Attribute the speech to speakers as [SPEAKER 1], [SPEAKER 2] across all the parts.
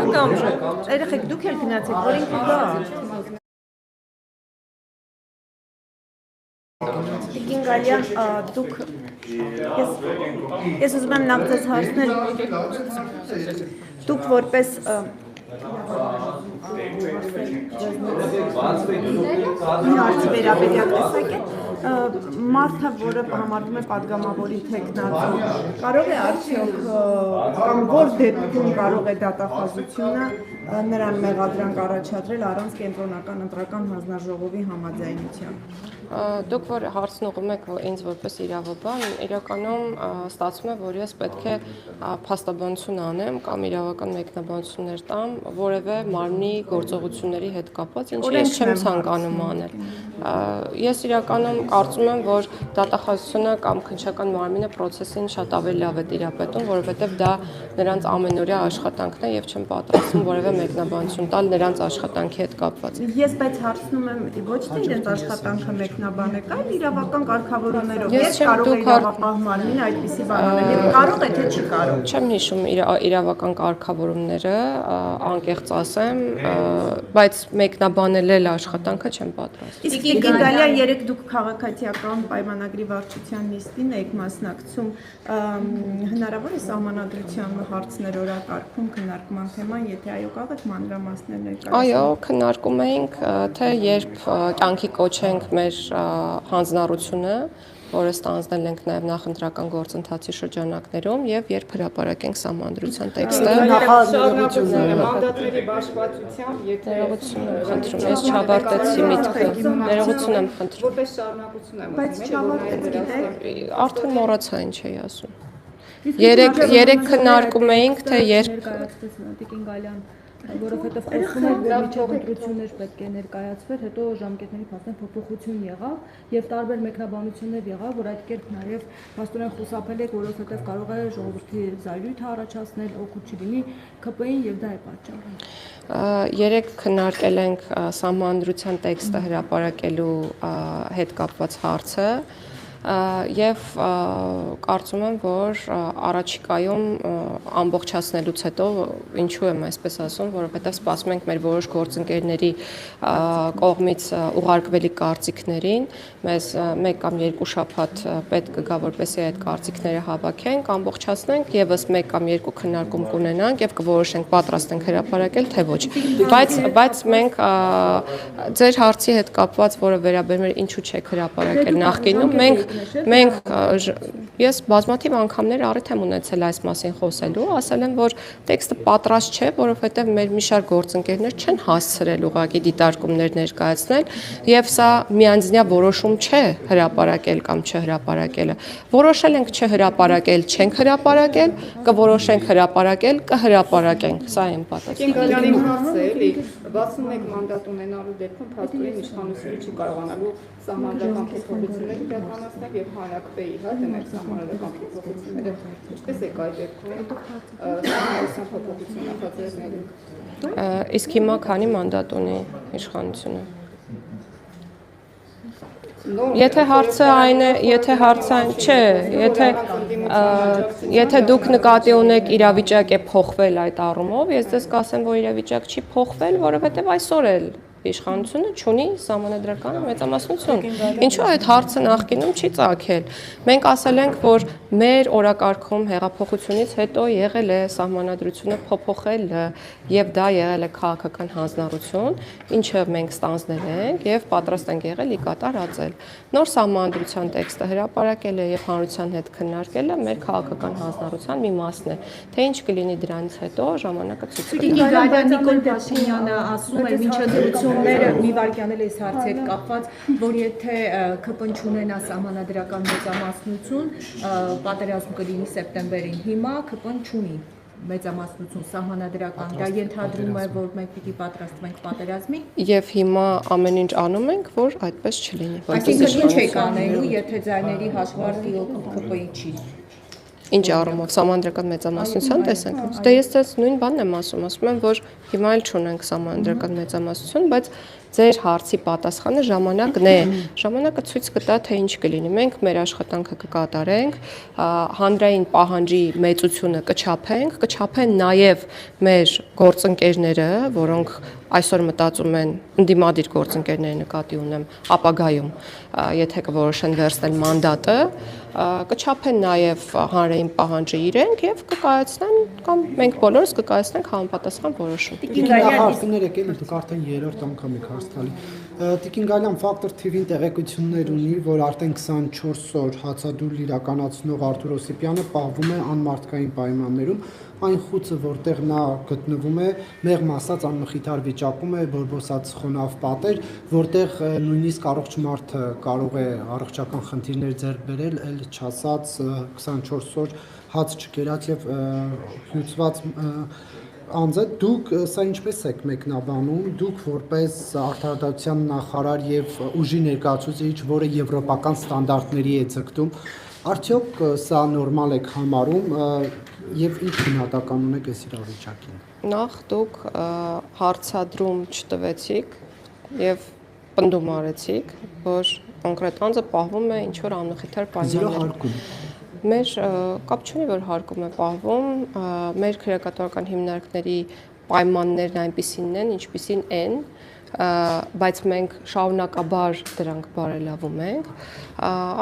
[SPEAKER 1] կգամ։
[SPEAKER 2] Երեխեք դուք էլ գնացեք, որ ինքը գա։ Տիկին Գալյան, դուք ես ուզում եմ նախ ձեզ հարցնել, դուք որպես հարցի վերաբերյալ տեսակ է, մարդը, որը համարվում է պատգամավորի թեկնածու, կարող է արդյոք կամ որ դեպքում կարող է դատախազությունը նրան մեղադրանք առաջադրել առանց կենտրոնական ընտրական հանձնաժողովի համաձայնության։
[SPEAKER 1] Դուք որ հարցն ուղղում եք ինձ որպես իրավաբան, իրականում ստացվում է, որ ես պետք է փաստաբանություն անեմ կամ իրավական մեկնաբանություններ տամ որևէ մարմնի գործողությունների հետ կապված, ինչը ես չեմ ցանկանում անել։ Ես իրականում կարծում եմ, որ դատախազությունը կամ քննչական մարմինը process-ին շատ ավելի լավ է տիրապետում, որովհետև դա նրանց ամենօրյա աշխատանքն է եւ չեմ պատրաստվում որևէ մեկնաբանություն տալ նրանց աշխատանքի հետ կապված։
[SPEAKER 2] Ես բայց հարցնում եմ ոչ թե իրենց աշխատանքը մեկնաբանեք, այլ իրավական կարգավորումներով։ Ես կարող եմ իրավապահ մարմին այդպիսի բան անել, եւ կարող է թե չի կարող։
[SPEAKER 1] Չեմ հիշում իրավական կարգավորումները, անկեղծ ասեմ, բայց մեկնաբանել աշխատանքը չեմ պատրաստ։
[SPEAKER 2] Իսկ Տիկին Գալյան, երեք դուք քաղաքացիական պայմանագրի վարչության նիստին եք մասնակցում, հնարավոր է սահմանադրության հարցներ օրակարգում քննարկման թեման, եթե այո կարող եք մանրամասներ ներկայացնել։
[SPEAKER 1] Այո, քննարկում էինք, թե երբ կյանքի կոչենք մեր հանձնառությունը, որը ստանձնել ենք նաև նախընտրական գործընթացի շրջանակներում եւ երբ հրապարակենք սահմանադրության տեքստը։
[SPEAKER 3] Մանդատների բաշխվածությամբ, եթե
[SPEAKER 1] խնդրում ես չավարտեցի միտքը, ներողություն եմ խնդրում։
[SPEAKER 3] Որպես շարունակություն եմ
[SPEAKER 2] Բայց չավարտեց, գիտեք։
[SPEAKER 1] Արդեն մոռացա ինչ էի ասում։ Երեք քննարկում էինք, թե երբ
[SPEAKER 4] Տիկին Գալյան, որովհետև խոսում եք, որ միջև ընտրություններ պետք է ներկայացվեր, հետո ժամկետների փաստեն փոփոխություն եղավ եւ տարբեր մեկնաբանություններ եղավ, որ այդ կերպ նաեւ փաստորեն խուսափել եք, որովհետև կարող է ժողովրդի զայրույթ առաջացնել, օգուտ չլինի ԿՊ-ին եւ դա է պատճառը։
[SPEAKER 1] Երեք քննարկել ենք սահմանադրության տեքստը հրապարակելու հետ կապված հարցը եւ կարծում եմ, որ առաջիկայում ամբողջացնելուց հետո ինչու եմ այսպես ասում, որովհետեւ սպասում ենք մեր որոշ գործընկերների կողմից ուղարկվելի կարծիքներին, մեզ 1 կամ 2 շաբաթ պետք կգա, որպեսզի այդ կարծիքները հավաքենք, ամբողջացնենք, եւս 1 կամ 2 քննարկում կունենանք եւ կորոշենք պատրաստ ենք հրապարակել, թե ոչ։ Բայց մենք ձեր հարցի հետ կապված, որը վերաբերում է ինչու չեք հրապարակել նախկինում, ես բազմաթիվ անգամներ առիթ եմ ունեցել այս մասին խոսելու, ասել եմ, որ տեքստը պատրաստ չէ, որովհետև մեր մի շարք գործընկերներ չեն հասցրել ուղղակի դիտարկումներ ներկայացնել, եւ սա միանձնյա որոշում չէ հրապարակել կամ չհրապարակելը։ Որոշել ենք չհրապարակել, չենք հրապարակել, կորոշենք հրապարակել, կհրապարակենք, սա է իմ պատասխանը։
[SPEAKER 3] Գալյանի հարցը էլի 61 մանդատ ունենալու դեպքում փաստորեն իշխանությունը չի կարողանալու սահմանադրական փոփոխություններ իրականացնել եւ հանրակրվեի դնել սահմանադրական փոփոխությունները ինչպես է այդ դեպքում սահմանադրական փոփոխություն նախաձեռնելու։
[SPEAKER 1] Իսկ հիմա քանի մանդատ ունի իշխանությունը։ Եթե հարցը այն է, եթե դուք նկատի ունեք իրավիճակ է փոխվել այդ առումով, ես ձեզ կասեմ, որ իրավիճակ չի փոխվել, որովհետև այսօր էլ իշխանությունը չունի սահմանադրական մեծամասնություն։ Ինչու այդ հարցը նախկինում չի ծագել։ Մենք ասել ենք, որ մեր օրակարգում հեղափոխությունից հետո եղել է սահմանադրությունը փոփոխելը եւ դա եղել է քաղաքական հանձնառություն, ինչը մենք ստանձնել ենք եւ պատրաստ ենք եղել ի կատար ածել։ Նոր սահմանադրության տեքստը հրապարակելը եւ հանրության հետ քննարկելը մեր քաղաքական հանձնառության մի մասն է։ Թե ինչ կլինի դրանից հետո ժամանակը ցույց կտա։
[SPEAKER 2] Նիկոլ Փաշինյանը ասում է մինչադրությունները մի վարքյանել է հարցի հետ կապված, որ եթե ԿՊ-ն չունենա սահմանադրական մեծամասնություն, պատերազմ կլինի սեպտեմբերին։ Հիմա ԿՊ-ն չունի մեծամասնություն սահմանադրական, դա ենթադրում է, որ մենք պիտի պատրաստվենք պատերազմի։
[SPEAKER 1] Եվ հիմա ամեն ինչ անում ենք, որ այդպես չլինի։
[SPEAKER 2] Այսինքն ինչ եք անելու, եթե ձայների հաշվարկի օգուտ ԿՊ-ի չի։
[SPEAKER 1] Ինչ առումով սահմանադրական մեծամասնության տեսանկյունից։ Դե ես ձեզ նույն բանն եմ ասում եմ, որ հիմա էլ չունենք սահմանադրական մեծամասնություն, բայց ձեր հարցի պատասխանը ժամանակն է։ Ժամանակը ցույց կտա, թե ինչ կլինի։ Մենք մեր աշխատանքը կկատարենք, հանրային պահանջի մեծությունը կչափեն նաև մեր գործընկերները, որոնք այսօր մտածում են ընդդիմադիր գործընկերների նկատի ունեմ ապագայում, եթե կորոշեն վերցնել մանդատը, կչափեն նաև հանրային պահանջը իրենք եւ կկայացնեն կամ մենք բոլորս կկայացնենք համապատասխան որոշում։
[SPEAKER 5] Նախարարություններ եկել դուք արդեն երրորդ անգամ եք հարց տալի։ Տիկին Գալյան Ֆակտոր TV-ին տեղեկություններ ունի, որ արդեն 24 օր հացադուլ իրականացնող Արթուր Օսիպյանը պահվում է անմարդկային պայմաններում, այն խուցը, որտեղ նա գտնվում է, մեղմ ասած անմխիթար վիճակում է, բորբոսած խոնավ պատեր, որտեղ նույնիսկ առողջ մարդը կարող է առողջական խնդիրներ ձեռք բերել, ել չասած 24 օր հաց չկերած եւ հյուծված անձը, դուք սա ինչպես եք մեկնաբանում, դուք որպես արդարադատության նախարար եւ ուժի ներկայացուցիչ, որը եվրոպական ստանդարտների է ձգտում, արդյոք սա նորմալ եք համարում եւ ինչ գնահատական ունեք այս իրավիճակին։
[SPEAKER 1] Նախ դուք հարցադրում չտվեցիք եւ պնդում արեցիք, որ կոնկրետ անձը պահվում է ինչ որ անմխիթար պայմաններում։ Մեր կապ չունի, որ հարկում է պահվում, մեր քրեակատվական հիմնարկների պայմաններն այնպիսին են, ինչպիսին են, բայց մենք շարունակաբար դրանք բարելավում ենք։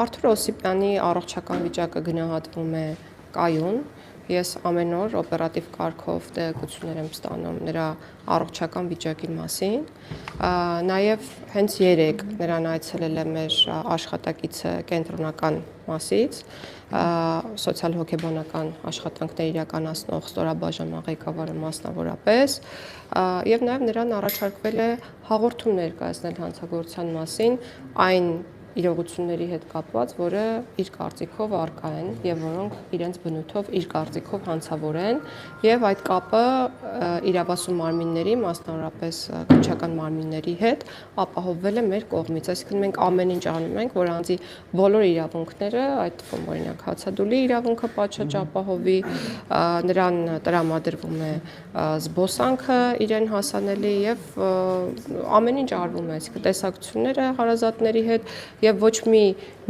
[SPEAKER 1] Արթուր Օսիպյանի առողջական վիճակը գնահատվում է կայուն։ Ես ամեն օր օպերատիվ կարգով տեղեկություններ եմ ստանում նրա առողջական վիճակի մասին։ Նաև հենց երեկ նրան այցելել է մեր աշխատակիցը կենտրոնական մասից, սոցիալ-հոգեբանական աշխատանքներ իրականացնող ստորաբաժանման ղեկավարը մասնավորապես, եւ նաև նրան առաջարկվել է հաղորդում ներկայացնել հանցագործության մասին այն իրողությունների հետ կապված, որը իր կարծիքով առկա են եւ որոնք իրենց բնույթով իր կարծիքով հանցավոր են եւ այդ կապը իրավասու մարմինների, մասնավորապես քրչական մարմինների հետ ապահովվել է մեր կողմից։ Այսինքն մենք ամեն ինչ անում ենք, որ անձի բոլոր իրավունքները, այդ թվում օրինակ հացադուլի իրավունքը պատշաճ ապահովի, նրան տրամադրվում է զբոսանքը իրեն հասանելի եւ ամեն ինչ արվում է, այսինքն տեսակցությունները հարազատների հետ եւ ոչ մի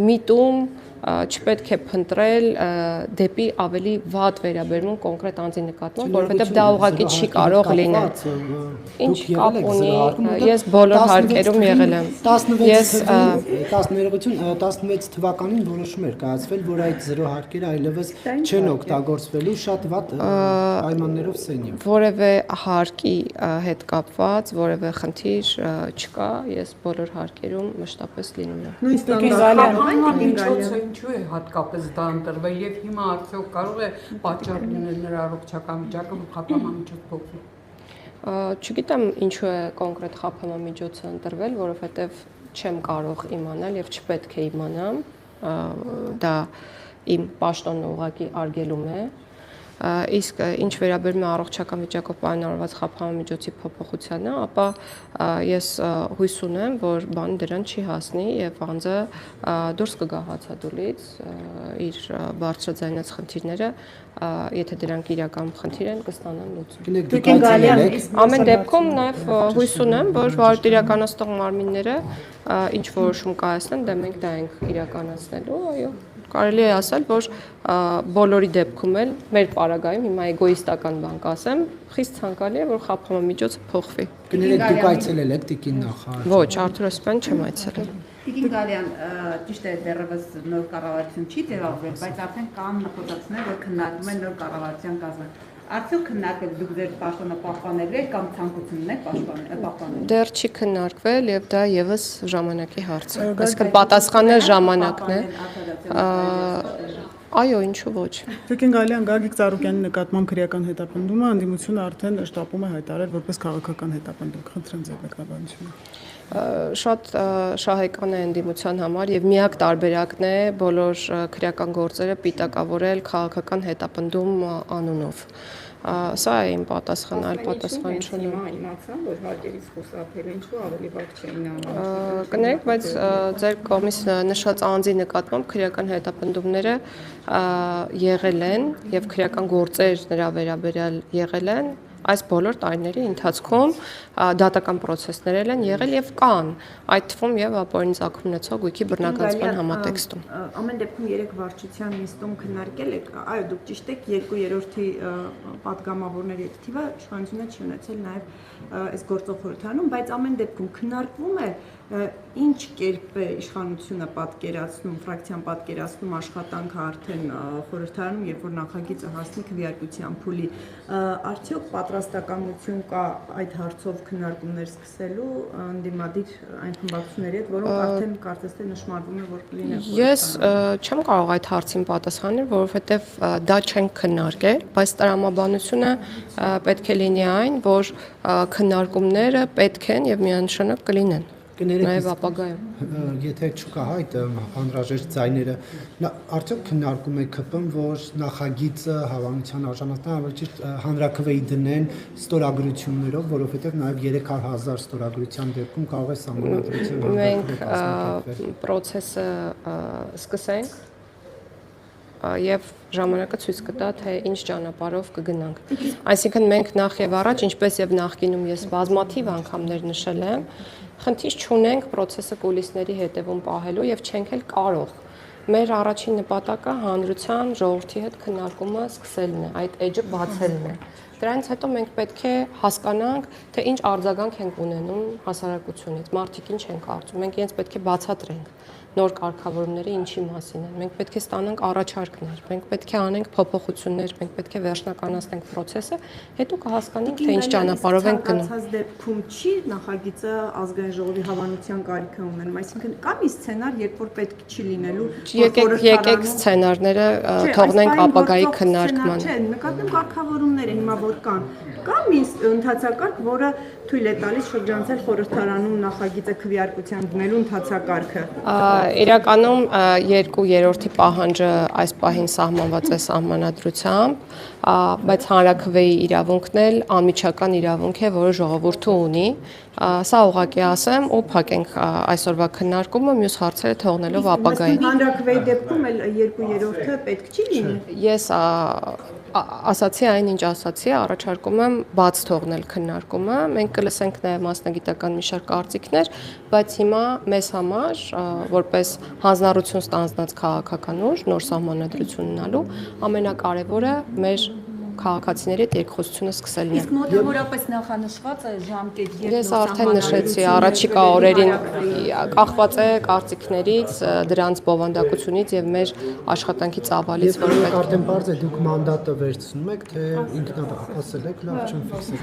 [SPEAKER 1] միտում չպետք է փնտրել դեպի ավելի վատ վերաբերմունք կոնկրետ անձի նկատմամբ, որովհետեւ դա ուղղակի չի կարող լինել։ Ինչ կապ ունի, ես բոլոր հարկերում եղել եմ։ Ես
[SPEAKER 5] 16 թվականին որոշում էր կայացվել, որ այդ 0 հարկերը այլևս չեն օգտագործվելու, շատ վատ պայմաններով սենյակ։
[SPEAKER 1] Որևէ հարկի հետ կապված որևէ խնդիր չկա, ես բոլոր հարկերում մշտապես լինում եմ։
[SPEAKER 2] Նույն ստանդարտը
[SPEAKER 6] ինչու է հատկապես դա ընտրվել եւ հիմա արդյոք կարող է պատճառ լինել նրա առողջական վիճակը խափամամիջոց փոխվի։
[SPEAKER 1] Չգիտեմ ինչու է կոնկրետ խափամամիջոցը ընտրվել, որովհետեւ չեմ կարող իմանալ եւ չպետք է իմանամ, դա իմ պաշտոնը ուղղակի արգելում է։ Իսկ ինչ վերաբերում է առողջական վիճակով պայմանավորված խափամամիջոցի փոփոխությանը, ապա ես հույս ունեմ, որ բանը դրան չի հասնի եւ անձը դուրս կգա հացադուլից, իր բարձրաձայնած խնդիրները, եթե դրանք իրական խնդիր են, կստանան լուծում։ Ամեն դեպքում նաեւ հույս ունեմ, որ վարույթ իրականացնող մարմինները ինչ որոշում կայացնեն, դե մենք դա ենք իրականացնելու, այո։ Կարելի է ասել, որ բոլորի դեպքում էլ մեր պարագայում հիմա էգոիստական բան կասեմ, խիստ ցանկալի է, որ խափամամիջոցը փոխվի։
[SPEAKER 5] Կներեք դուք այցելել եք տիկին նախարար։
[SPEAKER 1] Ոչ, Արթուր Օսիպյան չեմ այցելել։
[SPEAKER 7] Տիկին Գալյան, ճիշտ է, դեռևս նոր կառավարություն չի ձևավորվել, բայց արդեն կան նախագծներ, որ քննարկում են նոր կառավարության կազմը։ Արդյոք քննարկել դուք ձեր պաշտոնը պահպանելու եք կամ ցանկություն ունեք պահպանել։
[SPEAKER 1] Դեռ չի քննարկվել եւ դա եւս ժամանակի հարց է։ Այսինքն պատասխանը ժամանակն է։ Այո, ինչու ոչ։
[SPEAKER 8] Տիկին Գալյան, Գագիկ Ծառուկյանի նկատմամբ քրեական հետապնդումը անդիմությունը արդեն շտապում է հայտարարել որպես քաղաքական հետապնդում։ Խնդրեմ ձեր մեկնաբանությունը։
[SPEAKER 1] Շատ շահեկան է ընդդիմության համար եւ միակ տարբերակն է բոլոր քրեական գործերը պիտակավորել քաղաքական հետապնդում անունով։ Սա է իմ պատասխանը, այլ պատասխան չունեմ։
[SPEAKER 3] Իմացա, որ հարկերից խուսափել ինչու ավելի վատ չէին անում։
[SPEAKER 1] Կներեք, բայց ձեր կողմից նշած անձի նկատմամբ քրեական հետապնդումները եղել են եւ քրեական գործեր նրա վերաբերյալ եղել են այս բոլոր տարիների ընթացքում դատական process-ներ են եղել եւ կան, այդ թվում եւ ապօրինի ծագում ունեցող գույքի բռնագծման համատեքստում։
[SPEAKER 2] Ամեն դեպքում 3 վարչության նիստում քննարկել եք, այո, դուք ճիշտ եք, 2/3-ի պատգամավորների թիվը իշխանությունը չի ունեցել նաեւ այս գործող խորհրդարանում, բայց ամեն դեպքում քննարկվում է ինչ կերպ է իշխանությունը պատկերացնում, ֆրակցիան պատկերացնում աշխատանքը արդեն խորհրդարանում, երբ որ նախագիծը հասնի քվեարկության փուլի, արդյոք պատրաստականություն կա այդ հարցով քննարկումներ սկսելու ընդդիմադիր այն խմբակցությունների հետ, որոնք արդեն կարծես թե նշмарվում է, որ կլինեն։
[SPEAKER 1] Ես չեմ կարող այդ հարցին պատասխանել, որովհետև դա չենք քննարկել, բայց տրամաբանությունը պետք է լինի այն, որ քննարկումները պետք են եւ միանշանակ կլինեն։ Նաև ապագայում։
[SPEAKER 5] Եթե չկա այդ անհրաժեշտ ձայները, արդյոք քննարկում եք ԿՊ-ն, որ նախագիծը հավանության արժանացնեն, ավելի ճիշտ հանրաքվեի դնեն ստորագրություններով, որովհետև նաև 300,000 ստորագրության դեպքում կարող է սահմանադրության
[SPEAKER 1] մենք process-ը սկսենք եւ ժամանակը ցույց կտա, թե ինչ ճանապարհով կգնանք։ Այսինքն մենք նախ եւ առաջ, ինչպես եւ նախկինում ես բազմաթիվ անգամներ նշել եմ, խնդիր չունենք process-ը կուլիսների հետևում պահելու եւ չենք էլ կարող։ Մեր առաջին նպատակը հանրության ժողովրդի հետ քննարկումը սկսելն է, այդ էջը բացելն է։ Դրանից հետո մենք պետք է հասկանանք, թե ինչ արձագանք ենք ունենում հասարակությունից, մարդիկ ինչ են կարծում, մենք իրենց պետք է բացատրենք նոր կարգավորումները ինչի մասին են։ Մենք պետք է ստանանք առաջարկներ, մենք պետք է անենք փոփոխություններ, մենք պետք է վերջնականացնենք process-ը, հետո կհասկանանք, թե ինչ ճանապարհով ենք գնում։
[SPEAKER 2] Ցանկացած դեպքում չի նախագիծը ազգային ժողովի հավանության կարիք է ունենում, այսինքն կա մի սցենար, երբ որ պետք չի լինելու
[SPEAKER 1] Եկեք սցենարները թողնենք ապագայի քննարկման։
[SPEAKER 2] Չէ, նկատեմ կարգավորումները հիմա որ կան։ Կա մի ընթացակարգ, որը թույլ է տալիս շրջանցել խորհրդարանում նախագիծը քվեարկության դնելու ընթացակարգը։
[SPEAKER 1] Իրականում 2/3-ի պահանջը այս պահին սահմանված է սահմանադրությամբ, բայց հանրաքվեի իրավունքն էլ անմիջական իրավունք է, որը ժողովուրդը ունի։ Սա ուղղակի ասեմ ու փակենք այսօրվա քննարկումը, մյուս հարցերը թողնելով ապագային։
[SPEAKER 2] Հանրաքվեի դեպքում էլ 2/3-ը պետք չի լինի։
[SPEAKER 1] Ես ասացի այն, ինչ ասացի, առաջարկում եմ բաց թողնել քննարկումը։ Մենք կլսենք նաև մասնագիտական մի շարք կարծիքներ, բայց հիմա մեզ համար որպես հանձնառություն ստանձնած քաղաքական ուժ նոր սահմանադրություն ունենալու ամենակարևորը մեր քաղաքացիների հետ երկխոսությունը սկսելն է։
[SPEAKER 2] Իսկ մոտավորապես նախանշված է ժամկետ, երբ
[SPEAKER 1] Ես արդեն նշեցի, առաջիկա օրերին կախված է կարծիքներից, դրանց բովանդակությունից եւ մեր աշխատանքի ծավալից,
[SPEAKER 5] որը պետք է արդեն բարձ է դուք մանդատը վերցնում եք, թե ինքնաբար ասել եք, լավ չեմ ֆիքսել։